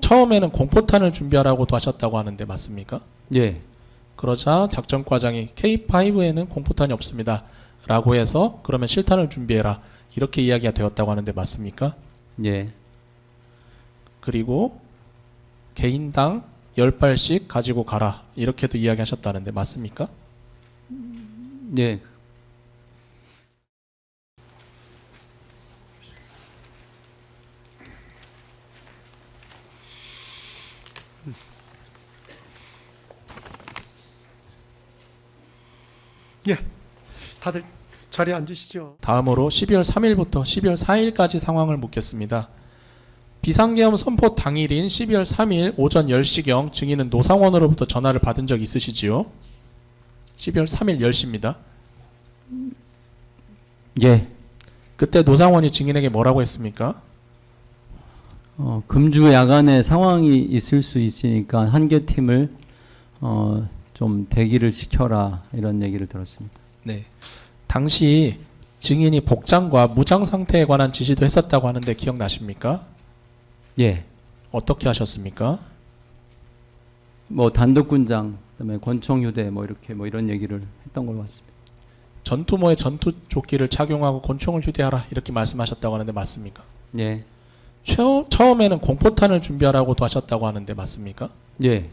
처음에는 공포탄을 준비하라고도 하셨다고 하는데 맞습니까? 예. 그러자 작전과장이 K5에는 공포탄이 없습니다 라고 해서 그러면 실탄을 준비해라 이렇게 이야기가 되었다고 하는데 맞습니까? 예. 그리고 개인당 10발씩 가지고 가라 이렇게도 이야기하셨다는데 맞습니까? 예. 예, 다들 자리에 앉으시죠. 다음으로 12월 3일부터 12월 4일까지 상황을 묻겠습니다. 비상계엄 선포 당일인 12월 3일 오전 10시경 증인은 노상원으로부터 전화를 받은 적 있으시지요? 12월 3일 10시입니다. 예. 그때 노상원이 증인에게 뭐라고 했습니까? 금주 야간에 상황이 있을 수 있으니까 한 개 팀을 좀 대기를 시켜라 이런 얘기를 들었습니다. 네. 당시 증인이 복장과 무장 상태에 관한 지시도 했었다고 하는데 기억나십니까? 예. 어떻게 하셨습니까? 뭐 단독군장, 그다음에 권총휴대 뭐 이렇게 뭐 이런 얘기를 했던 걸로 봤습니다. 전투모에 전투조끼를 착용하고 권총을 휴대하라 이렇게 말씀하셨다고 하는데 맞습니까? 예. 처음에는 공포탄을 준비하라고도 하셨다고 하는데 맞습니까? 예.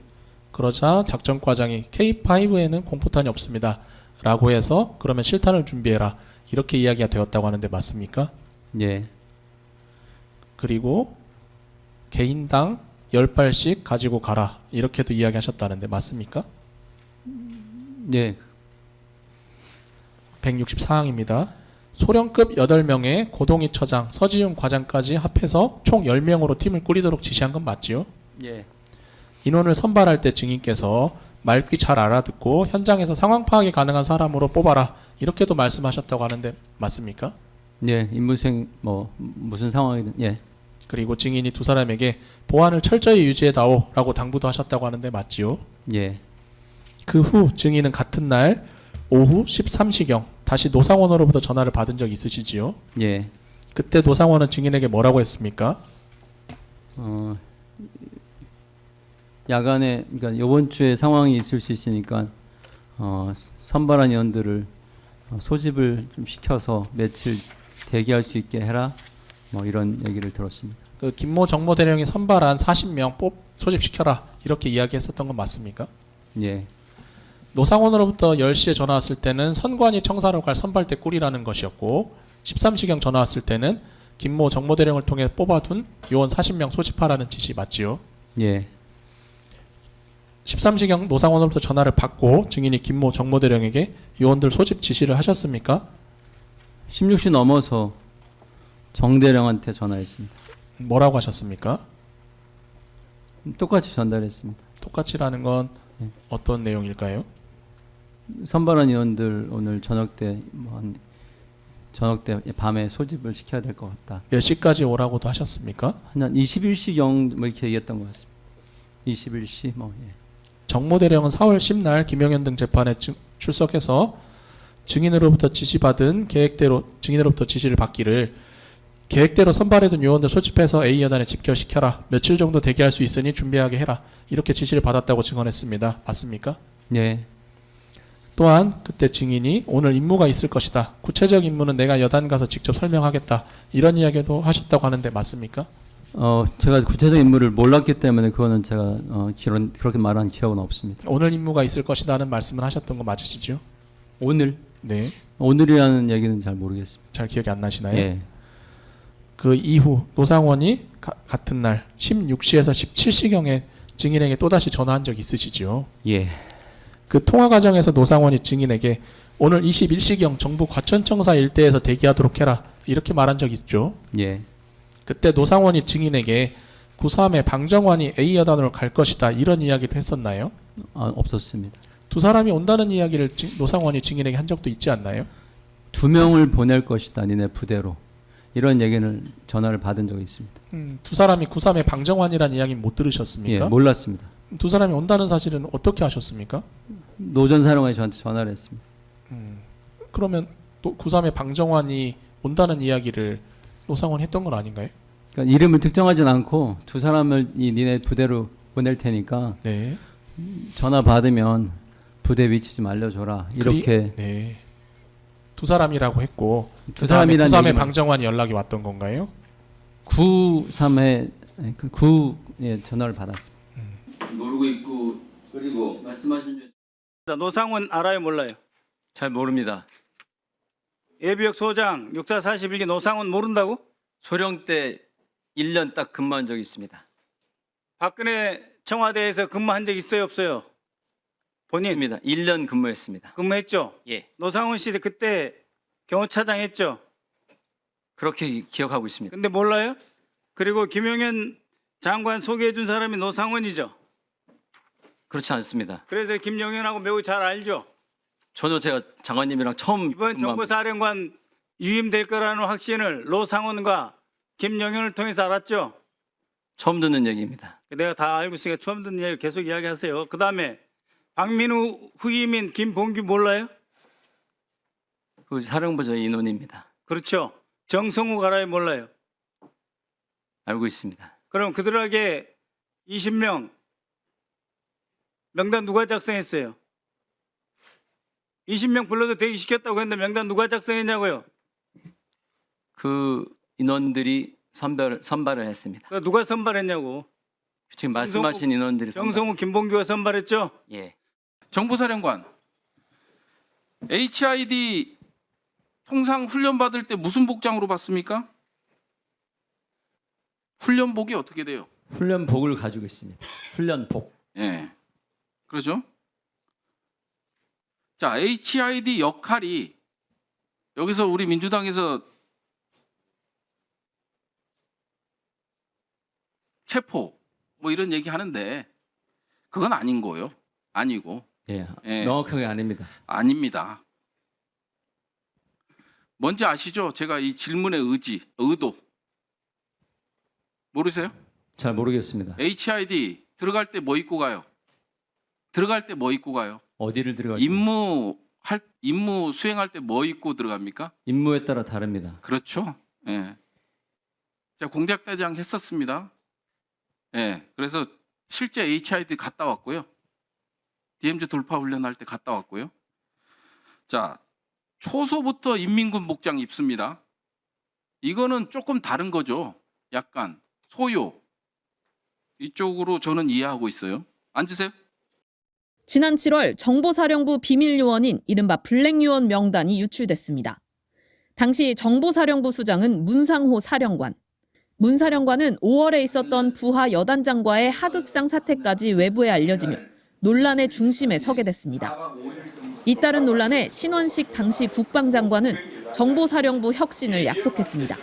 그러자 작전과장이 K5에는 공포탄이 없습니다 라고 해서 그러면 실탄을 준비해라 이렇게 이야기가 되었다고 하는데 맞습니까? 예. 그리고 개인당 10발씩 가지고 가라 이렇게도 이야기하셨다는데 맞습니까? 예. 164항입니다. 소령급 8명의 고동희 처장, 서지훈 과장까지 합해서 총 10명으로 팀을 꾸리도록 지시한 건 맞지요? 예. 인원을 선발할 때 증인께서 말귀 잘 알아듣고 현장에서 상황 파악이 가능한 사람으로 뽑아라 이렇게도 말씀하셨다고 하는데 맞습니까? 예. 임무수행 뭐 무슨 상황이든 예. 그리고 증인이 두 사람에게 보안을 철저히 유지해다오 라고 당부도 하셨다고 하는데 맞지요? 예. 그 후 증인은 같은 날 오후 13시경 다시 노상원으로부터 전화를 받은 적 있으시지요? 예. 그때 노상원은 증인에게 뭐라고 했습니까? 야간에 그러니까 이번 주에 상황이 있을 수 있으니까 선발한 인원들을 소집을 좀 시켜서 며칠 대기할 수 있게 해라. 뭐 이런 얘기를 들었습니다. 그 김모 정모대령이 선발한 40명 소집시켜라 이렇게 이야기했었던 건 맞습니까? 예. 노상원으로부터 10시에 전화 왔을 때는 선관위 청사로 갈 선발대 꿀이라는 것이었고 13시경 전화 왔을 때는 김모 정모대령을 통해 뽑아둔 요원 40명 소집하라는 지시 맞지요? 예. 13시경 노상원으로부터 전화를 받고 증인이 김모 정모대령에게 요원들 소집 지시를 하셨습니까? 16시 넘어서 정대령한테 전화했습니다. 뭐라고 하셨습니까? 똑같이 전달했습니다. 똑같이라는 건 네. 어떤 내용일까요? 선발한 인원들 오늘 저녁 때 저녁 때 밤에 소집을 시켜야 될 것 같다. 몇 시까지 오라고도 하셨습니까? 한 21시경 뭐 이렇게 얘기했던 것 같습니다. 21시 뭐 예. 정모대령은 4월 10날 김영현 등 재판에 출석해서 증인으로부터 지시받은 계획대로 증인으로부터 지시를 받기를 계획대로 선발해둔 요원들 소집해서 A 여단에 집결시켜라. 며칠 정도 대기할 수 있으니 준비하게 해라. 이렇게 지시를 받았다고 증언했습니다. 맞습니까? 예. 또한 그때 증인이 오늘 임무가 있을 것이다. 구체적 임무는 내가 여단 가서 직접 설명하겠다. 이런 이야기도 하셨다고 하는데 맞습니까? 제가 구체적 인물을 몰랐기 때문에 그거는 제가 그렇게 말한 기억은 없습니다. 오늘 임무가 있을 것이다는 말씀을 하셨던 거 맞으시죠? 오늘? 네. 오늘이라는 얘기는 잘 모르겠습니다. 잘 기억이 안 나시나요? 예. 그 이후 노상원이 같은 날 16시에서 17시경에 증인에게 또다시 전화한 적 있으시죠? 예. 그 통화 과정에서 노상원이 증인에게 오늘 21시경 정부 과천청사 일대에서 대기하도록 해라. 이렇게 말한 적 있죠? 예. 그때 노상원이 증인에게 9.3의 방정환이 A 여단으로 갈 것이다. 이런 이야기를 했었나요? 없었습니다. 두 사람이 온다는 이야기를 노상원이 증인에게 한 적도 있지 않나요? 2명을 보낼 것이다. 니네 부대로. 이런 얘기를 전화를 받은 적이 있습니다. 두 사람이 9.3의 방정환이라는 이야기는 못 들으셨습니까? 예, 몰랐습니다. 두 사람이 온다는 사실은 어떻게 하셨습니까? 노전 사령관이 저한테 전화를 했습니다. 그러면 또 9.3의 방정환이 온다는 이야기를 노상원이 했던 건 아닌가요? 그러니까 이름을 특정하진 않고 두 사람을 니네 부대로 보낼 테니까 네. 전화 받으면 부대 위치 좀 알려줘라. 이렇게 네. 두 사람이라고 했고 두 사람이란 9.3의 얘기만- 방정환이 연락이 왔던 건가요? 9.3에 그 9에 전화를 받았습니다. 모르고 있고 그리고 말씀하신 줄 노상원 알아요 몰라요? 잘 모릅니다. 예비역 소장 육사 41기 노상원 모른다고? 소령 때 1년 딱 근무한 적이 있습니다. 박근혜 청와대에서 근무한 적 있어요 없어요? 본인 있습니다. 1년 근무했습니다. 근무했죠? 예. 노상원 씨 그때 경호차장 했죠? 그렇게 기억하고 있습니다. 근데 몰라요? 그리고 김용현 장관 소개해 준 사람이 노상원이죠? 그렇지 않습니다. 그래서 김용현하고 매우 잘 알죠? 저도 제가 장관님이랑 처음 이번 정보사령관 유임될 거라는 확신을 노상원과 김용현을 통해서 알았죠? 처음 듣는 얘기입니다. 내가 다 알고 있으니까 처음 듣는 얘기 계속 이야기하세요. 그 다음에 박민우 후임인 김봉규 몰라요? 그 사령부저 인원입니다. 그렇죠. 정성우 가라에 몰라요? 알고 있습니다. 그럼 그들에게 20명 명단 누가 작성했어요? 20명 불러서 대기시켰다고 했는데 명단 누가 작성했냐고요? 그 인원들이 선발을 했습니다. 그거 누가 선발했냐고? 지금 말씀하신 인원들이 정성우 김봉규가 선발했죠? 예. 정보사령관, HID 통상 훈련 받을 때 무슨 복장으로 받습니까? 훈련복이 어떻게 돼요? 훈련복을 가지고 있습니다. 훈련복. 예, 그렇죠? 자, HID 역할이 여기서 우리 민주당에서 체포 뭐 이런 얘기 하는데 그건 아닌 거예요. 아니고. 예. 예. 명확하게 아닙니다. 아닙니다. 뭔지 아시죠? 제가 이 질문의 의도. 모르세요? 잘 모르겠습니다. HID 들어갈 때 뭐 입고 가요? 들어갈 때 뭐 입고 가요? 어디를 들어갈 때? 임무 수행할 때 뭐 입고 들어갑니까? 임무에 따라 다릅니다. 그렇죠. 예. 제가 공작대장 했었습니다. 예. 그래서 실제 HID 갔다 왔고요. DMZ 돌파 훈련할 때 갔다 왔고요. 자, 초소부터 인민군 복장 입습니다. 이거는 조금 다른 거죠. 약간 소요. 이쪽으로 저는 이해하고 있어요. 앉으세요. 지난 7월 정보사령부 비밀요원인 이른바 블랙요원 명단이 유출됐습니다. 당시 정보사령부 수장은 문상호 사령관. 문 사령관은 5월에 있었던 부하 여단장과의 하극상 사태까지 외부에 알려지며 논란의 중심에 서게 됐습니다. 잇따른 논란에 신원식 당시 국방장관은 정보사령부 혁신을 약속했습니다.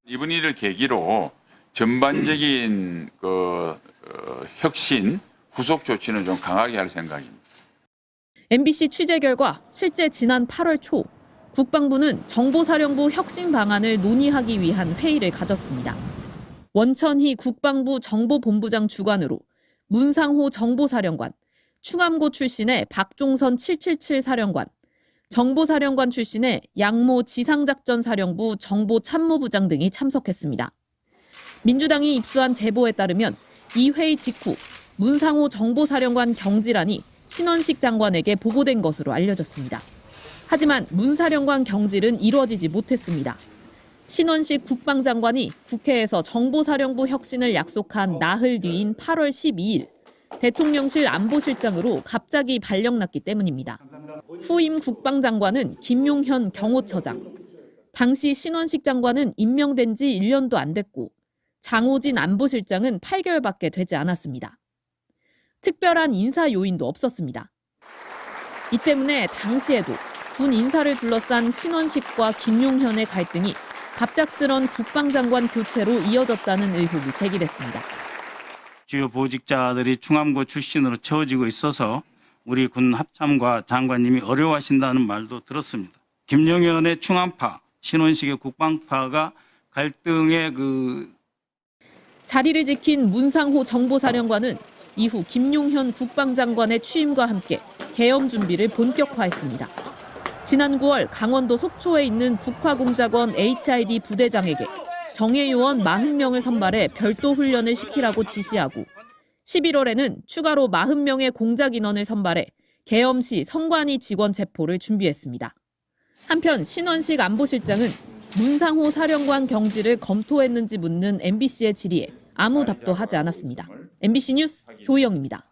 이번 일을 계기로 전반적인 혁신, 후속 조치는 좀 강하게 할 생각입니다. MBC 취재 결과 실제 지난 8월 초 국방부는 정보사령부 혁신 방안을 논의하기 위한 회의를 가졌습니다. 원천희 국방부 정보본부장 주관으로 문상호 정보사령관, 충암고 출신의 박종선 777 사령관, 정보사령관 출신의 양모 지상작전사령부 정보참모부장 등이 참석했습니다. 민주당이 입수한 제보에 따르면 이 회의 직후 문상호 정보사령관 경질안이 신원식 장관에게 보고된 것으로 알려졌습니다. 하지만 문 사령관 경질은 이루어지지 못했습니다. 신원식 국방장관이 국회에서 정보사령부 혁신을 약속한 나흘 뒤인 8월 12일 대통령실 안보실장으로 갑자기 발령났기 때문입니다. 후임 국방장관은 김용현 경호처장. 당시 신원식 장관은 임명된 지 1년도 안 됐고 장호진 안보실장은 8개월밖에 되지 않았습니다. 특별한 인사 요인도 없었습니다. 이 때문에 당시에도 군 인사를 둘러싼 신원식과 김용현의 갈등이 갑작스런 국방장관 교체로 이어졌다는 의혹이 제기됐습니다. 주요 보직자들이 충암고 출신으로 채워지고 있어서 우리 군 합참과 장관님이 어려워하신다는 말도 들었습니다. 김용현의 충암파, 신원식의 국방파가 갈등의 자리를 지킨 문상호 정보사령관은 이후 김용현 국방장관의 취임과 함께 계엄 준비를 본격화했습니다. 지난 9월 강원도 속초에 있는 북파공작원 HID 부대장에게 정예 요원 40명을 선발해 별도 훈련을 시키라고 지시하고 11월에는 추가로 40명의 공작 인원을 선발해 계엄시 성관이 직원 체포를 준비했습니다. 한편 신원식 안보실장은 문상호 사령관 경질을 검토했는지 묻는 MBC의 질의에 아무 답도 하지 않았습니다. MBC 뉴스 조희영입니다.